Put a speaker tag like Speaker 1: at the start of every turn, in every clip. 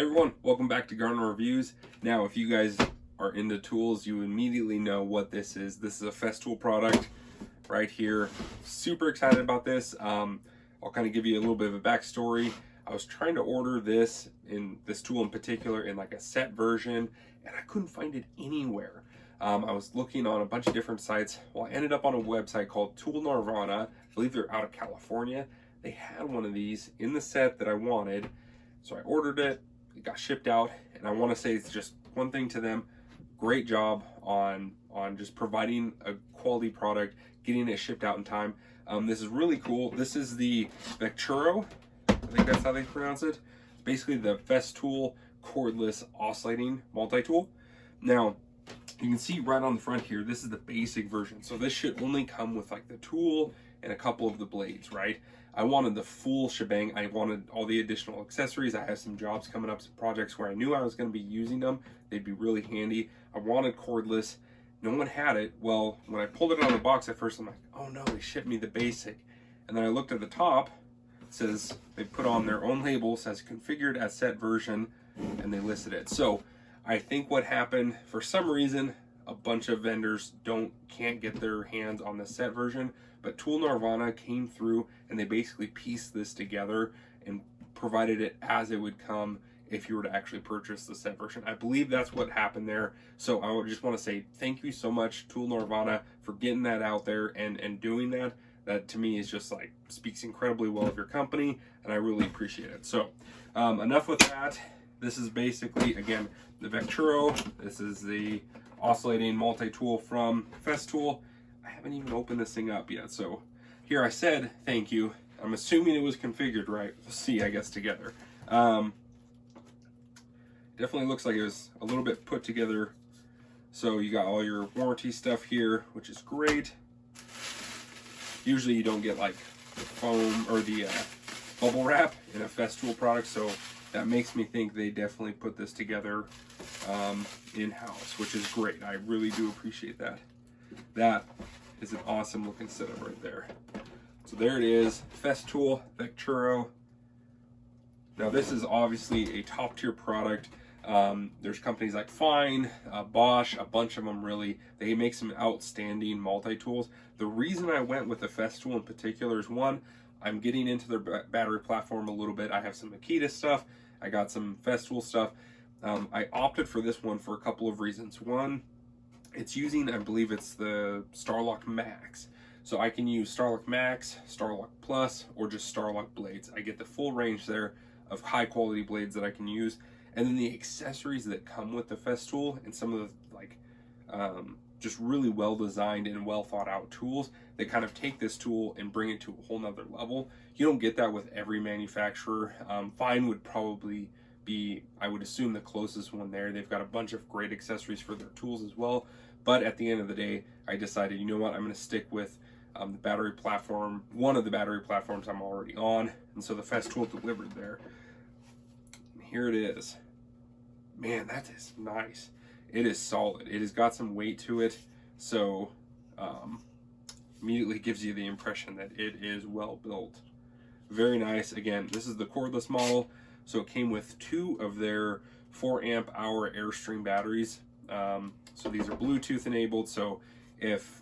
Speaker 1: Hey everyone, welcome back to Garden Reviews. Now, if you guys are into tools, you immediately know what this is. This is a Festool product right here. Super excited about this. I'll kind of give you a little bit of a backstory. I was trying to order this tool in particular in like a set version, and I couldn't find it anywhere. I was looking on a bunch of different sites. Well, I ended up on a website called Tool Nirvana. I believe they're out of California. They had one of these in the set that I wanted, so I ordered it. It got shipped out, and I want to say it's just one thing to them. Great job on just providing a quality product, getting it shipped out in time. This is really cool. This is the Vecturo, I think that's how they pronounce it. Basically the Festool Cordless Oscillating multi-tool. Now, you can see right on the front here, this is the basic version. So this should only come with like the tool and a couple of the blades, right? I wanted the full shebang. I wanted all the additional accessories. I have some jobs coming up, some projects where I knew I was going to be using them. They'd be really handy. I wanted cordless. No one had it. Well, when I pulled it out of the box at first, I'm like, oh no, they shipped me the basic. And then I looked at the top. It says they put on their own label, says configured as set version, and they listed it. So I think what happened, for some reason, a bunch of vendors can't get their hands on the set version, but Tool Nirvana came through and they basically pieced this together and provided it as it would come if you were to actually purchase the set version. I believe that's what happened there. So I would just want to say thank you so much, Tool Nirvana, for getting that out there and doing that. That to me is just like speaks incredibly well of your company, and I really appreciate it. So enough with that. This is basically, again, the Vecturo. This is the oscillating multi-tool from Festool. I haven't even opened this thing up yet, so here I said thank you. I'm assuming it was configured right. We'll see, I guess, together. Definitely looks like it was a little bit put together. So you got all your warranty stuff here, which is great. Usually you don't get like the foam or the bubble wrap in a Festool product, so that makes me think they definitely put this together in-house, which is great. I really do appreciate that. That is an awesome looking setup right there. So there it is, Festool Vecturo. Now this is obviously a top tier product. There's companies like Fine, Bosch, a bunch of them really. They make some outstanding multi-tools. The reason I went with the Festool in particular is one, I'm getting into their battery platform a little bit. I have some Makita stuff. I got some Festool stuff. I opted for this one for a couple of reasons. One, it's using, I believe it's the Starlock Max. So I can use Starlock Max, Starlock Plus, or just Starlock blades. I get the full range there of high quality blades that I can use. And then the accessories that come with the Festool and some of the like just really well designed and well thought out tools that kind of take this tool and bring it to a whole nother level. You don't get that with every manufacturer. Fine would probably be, I would assume, the closest one there. They've got a bunch of great accessories for their tools as well. But at the end of the day, I decided, you know what, I'm going to stick with the battery platform, one of the battery platforms I'm already on. And so the Festool delivered there. Here it is. Man, that is nice. It is solid. It has got some weight to it, so immediately gives you the impression that it is well built. Very nice. Again, this is the cordless model, so it came with 2 of their 4 amp hour Airstream batteries. So these are Bluetooth enabled, so if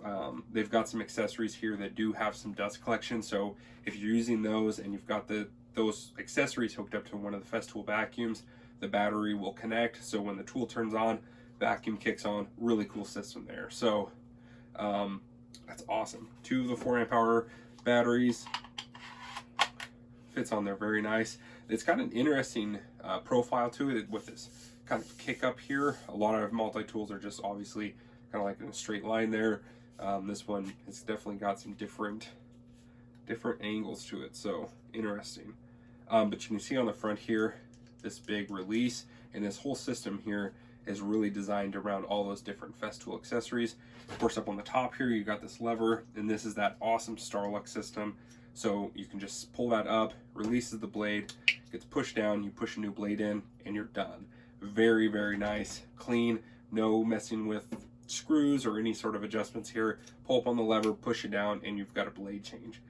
Speaker 1: they've got some accessories here that do have some dust collection, so if you're using those and you've got those accessories hooked up to one of the Festool vacuums, the battery will connect, so when the tool turns on, vacuum kicks on. Really cool system there. So that's awesome. 2 of the 4 amp hour batteries, fits on there very nice. It's got an interesting profile to it with this kind of kick up here. A lot of multi-tools are just obviously kind of like in a straight line there. This one has definitely got some different angles to it, so interesting. But you can see on the front here this big release, and this whole system here is really designed around all those different Festool accessories. Of course, up on the top here you got this lever, and this is that awesome Starlock system, so you can just pull that up, releases the blade, gets pushed down, you push a new blade in, and you're done. Very, very nice, clean, no messing with screws or any sort of adjustments here. Pull up on the lever, push it down, and you've got a blade change.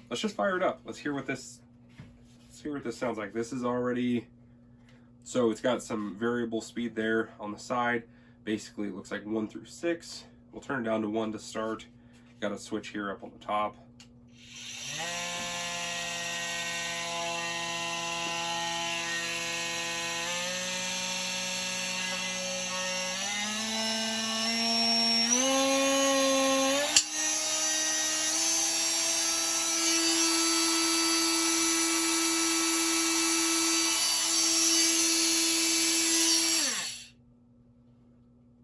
Speaker 1: Let's just fire it up. Let's hear what this sounds like. This is already So it's got some variable speed there on the side. Basically, it looks like 1 through 6. We'll turn it down to 1 to start. Got a switch here up on the top.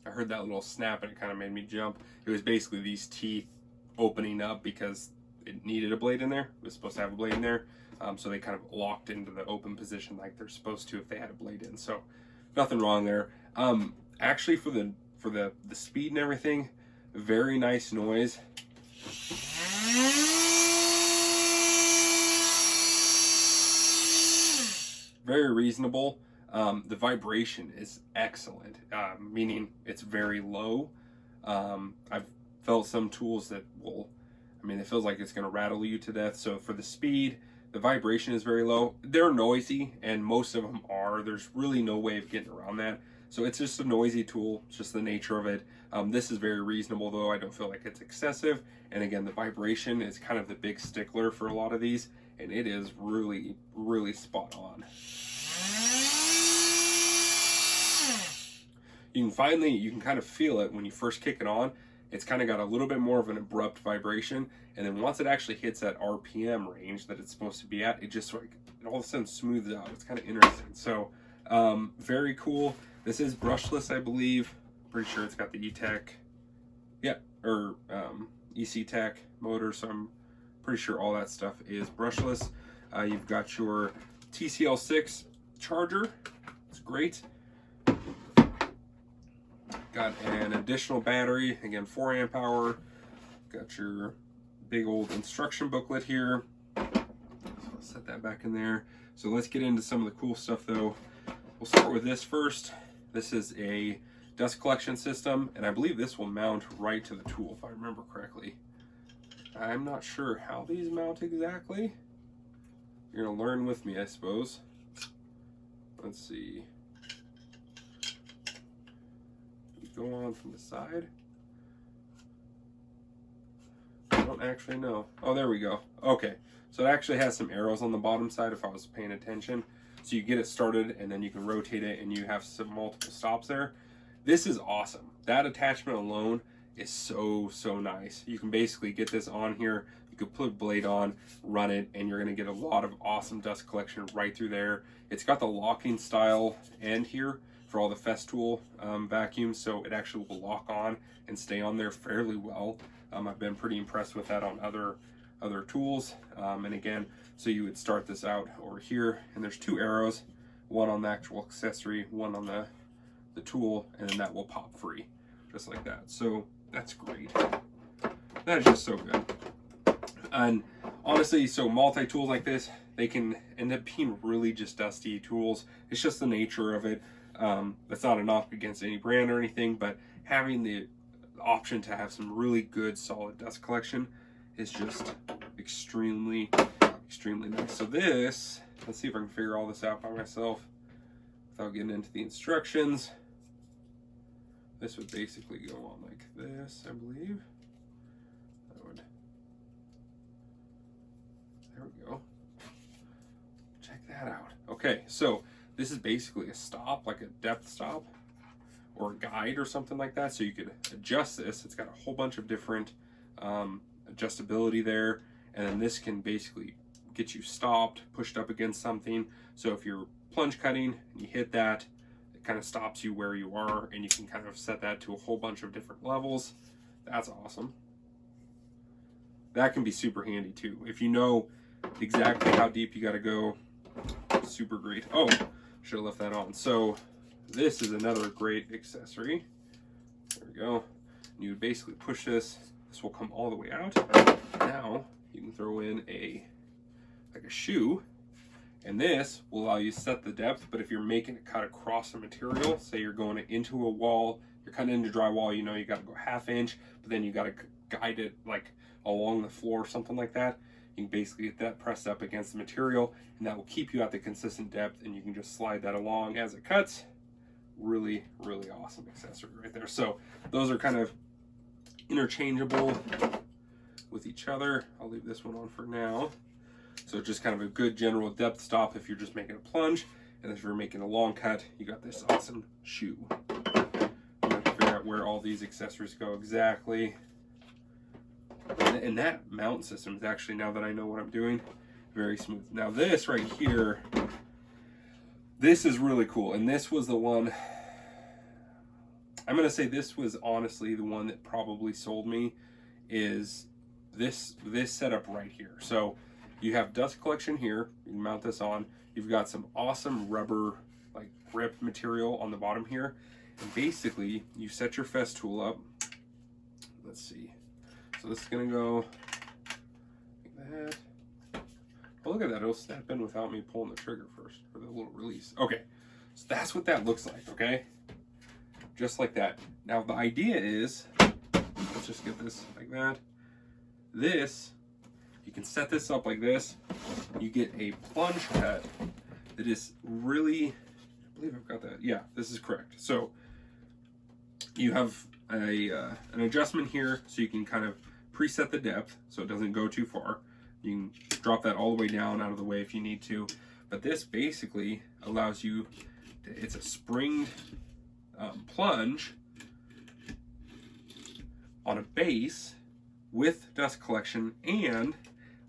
Speaker 1: I heard that little snap and it kind of made me jump. It was basically these teeth opening up because it needed a blade in there. It was supposed to have a blade in there. So they kind of locked into the open position like they're supposed to if they had a blade in. So nothing wrong there. Actually for the speed and everything, very nice noise. Very reasonable. The vibration is excellent, meaning it's very low. I've felt some tools that will, I mean, it feels like it's going to rattle you to death. So for the speed, the vibration is very low. They're noisy, and most of them are. There's really no way of getting around that. So it's just a noisy tool. It's just the nature of it. This is very reasonable, though. I don't feel like it's excessive. And again, the vibration is kind of the big stickler for a lot of these, and it is really, really spot on. You can kind of feel it when you first kick it on. It's kind of got a little bit more of an abrupt vibration, and then once it actually hits that RPM range that it's supposed to be at, it just like it all of a sudden smooths out. It's kind of interesting. So very cool. This is brushless, I believe. Pretty sure it's got the E-Tech, yeah, or EC-Tech motor. So I'm pretty sure all that stuff is brushless. You've got your TCL6 charger. It's great. Got an additional battery, again 4 amp hour. Got your big old instruction booklet here. So I'll set that back in there. So let's get into some of the cool stuff though. We'll start with this first. This is a dust collection system, and I believe this will mount right to the tool if I remember correctly. I'm not sure how these mount exactly. You're gonna learn with me, I suppose. Let's see. Go on from the side. I don't actually know. Oh, there we go. Okay, so it actually has some arrows on the bottom side if I was paying attention. So you get it started and then you can rotate it and you have some multiple stops there. This is awesome. That attachment alone is so nice. You can basically get this on here. You could put a blade on, run it, and you're gonna get a lot of awesome dust collection right through there. It's got the locking style end here for all the Festool vacuums, so it actually will lock on and stay on there fairly well. I've been pretty impressed with that on other tools. And again, so you would start this out over here, and there's 2 arrows, one on the actual accessory, one on the tool, and then that will pop free, just like that. So that's great. That is just so good. And honestly, so multi-tools like this, they can end up being really just dusty tools. It's just the nature of it. That's not a knock against any brand or anything, but having the option to have some really good solid dust collection is just extremely nice. So this, let's see if I can figure all this out by myself without getting into the instructions. This would basically go on like this, I believe. There we go. Check that out. Okay, so this is basically a stop, like a depth stop or a guide or something like that. So you could adjust this. It's got a whole bunch of different adjustability there. And then this can basically get you stopped, pushed up against something. So if you're plunge cutting and you hit that, it kind of stops you where you are, and you can kind of set that to a whole bunch of different levels. That's awesome. That can be super handy too. If you know exactly how deep you got to go, super great. Oh, should have left that on. So this is another great accessory. There we go. You would basically push this. This will come all the way out. Now you can throw in a shoe, and this will allow you to set the depth. But if you're making a cut across a material, say you're going into a wall, you're cutting into drywall, you know you got to go 1/2 inch, but then you got to guide it like along the floor or something like that. You can basically get that pressed up against the material, and that will keep you at the consistent depth, and you can just slide that along as it cuts. Really, really awesome accessory right there. So those are kind of interchangeable with each other. I'll leave this one on for now. So just kind of a good general depth stop if you're just making a plunge, and if you're making a long cut, you got this awesome shoe. I'm gonna figure out where all these accessories go exactly. And that mount system is actually, now that I know what I'm doing, very smooth. Now this right here, this is really cool, and this was the one, I'm gonna say this was honestly the one that probably sold me, is this setup right here. So you have dust collection here, you can mount this on, you've got some awesome rubber like grip material on the bottom here, and basically you set your Festool up. Let's see, so this is gonna go like that. Oh, look at that, it'll snap in without me pulling the trigger first for the little release. Okay, so that's what that looks like, okay? Just like that. Now the idea is, let's just get this like that. This, you can set this up like this. You get a plunge cut that is really, I believe I've got that. Yeah, this is correct. So you have an adjustment here, so you can kind of preset the depth so it doesn't go too far. You can drop that all the way down out of the way if you need to. But this basically allows you, it's a springed plunge on a base with dust collection, and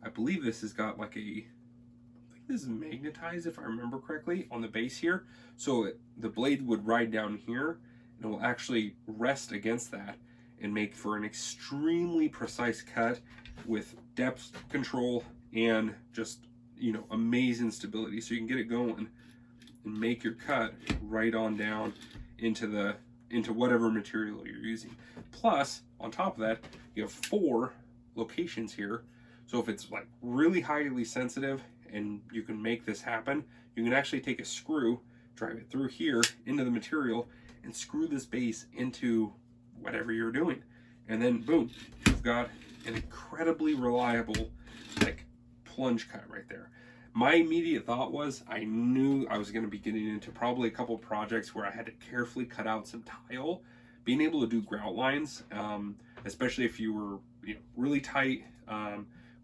Speaker 1: I believe this has got like a, I think this is magnetized if I remember correctly on the base here. So the blade would ride down here and it will actually rest against that and make for an extremely precise cut with depth control and just, you know, amazing stability. So you can get it going and make your cut right on down into whatever material you're using. Plus, on top of that, you have 4 locations here. So if it's like really highly sensitive and you can make this happen, you can actually take a screw, drive it through here into the material, and screw this base into whatever you're doing. And then boom, you've got an incredibly reliable like plunge cut right there. My immediate thought was, I knew I was going to be getting into probably a couple projects where I had to carefully cut out some tile. Being able to do grout lines, especially if you were, you know, really tight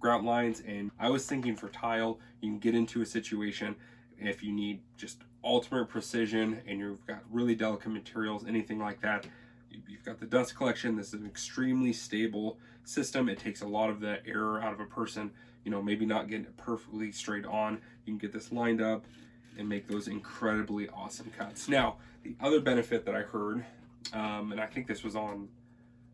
Speaker 1: grout lines, and I was thinking for tile, you can get into a situation if you need just ultimate precision and you've got really delicate materials, anything like that. You've got the dust collection. This is an extremely stable system. It takes a lot of the error out of a person, you know, maybe not getting it perfectly straight on. You can get this lined up and make those incredibly awesome cuts. Now, the other benefit that I heard, and I think this was on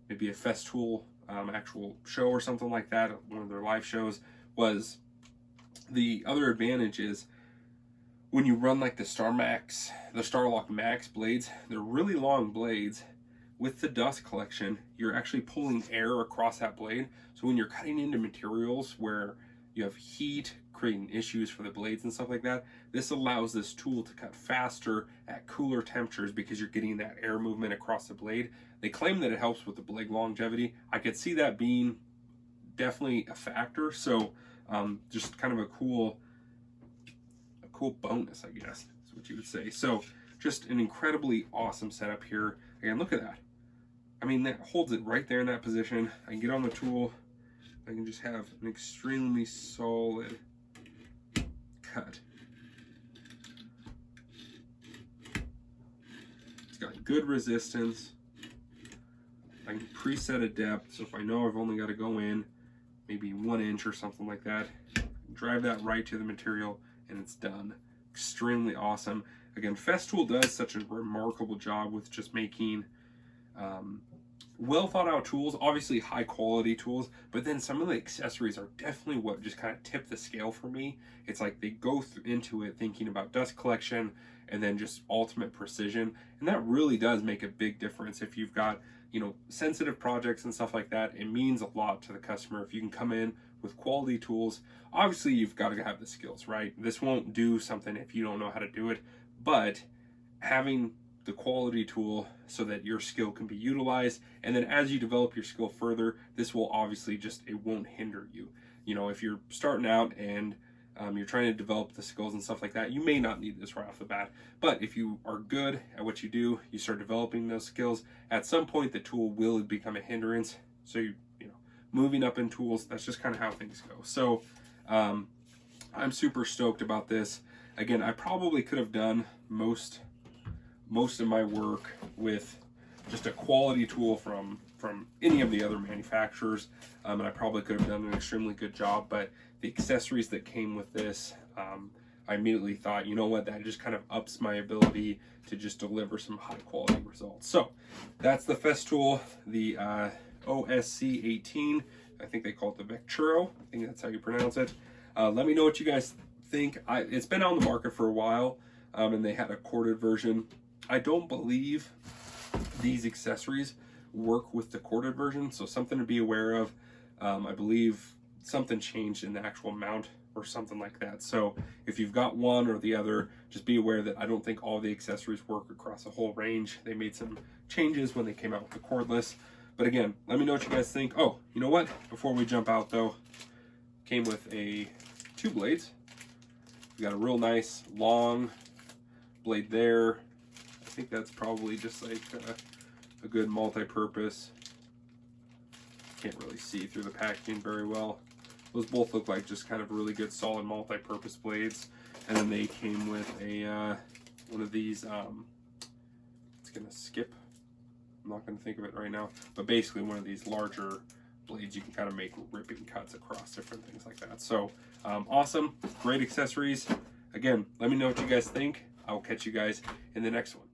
Speaker 1: maybe a Festool actual show or something like that, one of their live shows, was the other advantage is when you run like the Starlock Max blades, they're really long blades. With the dust collection, you're actually pulling air across that blade. So when you're cutting into materials where you have heat creating issues for the blades and stuff like that, this allows this tool to cut faster at cooler temperatures because you're getting that air movement across the blade. They claim that it helps with the blade longevity. I could see that being definitely a factor. So just kind of a cool bonus, I guess is what you would say. So just an incredibly awesome setup here. Again, look at that. I mean, that holds it right there in that position. I can get on the tool. I can just have an extremely solid cut. It's got good resistance. I can preset a depth, so if I know I've only got to go in maybe 1 inch or something like that, drive that right to the material and it's done. Extremely awesome. Again, Festool does such a remarkable job with just making well thought out tools, obviously high quality tools, but then some of the accessories are definitely what just kind of tip the scale for me. It's like they go into it thinking about dust collection and then just ultimate precision, and that really does make a big difference. If you've got, you know, sensitive projects and stuff like that, it means a lot to the customer if you can come in with quality tools. Obviously you've got to have the skills, right? This won't do something if you don't know how to do it, but having the quality tool so that your skill can be utilized, and then as you develop your skill further, this will obviously just, it won't hinder you. you know, if you're starting out and you're trying to develop the skills and stuff like that, you may not need this right off the bat. But if you are good at what you do, you start developing those skills, at some point the tool will become a hindrance. So you know, moving up in tools, that's just kind of how things go. So I'm super stoked about this. Again, I probably could have done most of my work with just a quality tool from any of the other manufacturers, and I probably could have done an extremely good job. But the accessories that came with this, I immediately thought, you know what, that just kind of ups my ability to just deliver some high quality results. So that's the Festool, the OSC 18. I think they call it the Vecturo. I think that's how you pronounce it. Let me know what you guys think. It's been on the market for a while, and they had a corded version. I don't believe these accessories work with the corded version, so something to be aware of. I believe something changed in the actual mount or something like that. So if you've got one or the other, just be aware that I don't think all the accessories work across the whole range. They made some changes when they came out with the cordless. But again, let me know what you guys think. Oh, you know what? Before we jump out though, came with two blades. We got a real nice long blade there. I think that's probably just like a good multi-purpose. Can't really see through the packaging very well. Those both look like just kind of really good solid multi-purpose blades. And then they came with a one of these, it's gonna skip, I'm not gonna think of it right now, but basically one of these larger blades you can kind of make ripping cuts across different things like that. So awesome, great accessories. Again, let me know what you guys think. I'll catch you guys in the next one.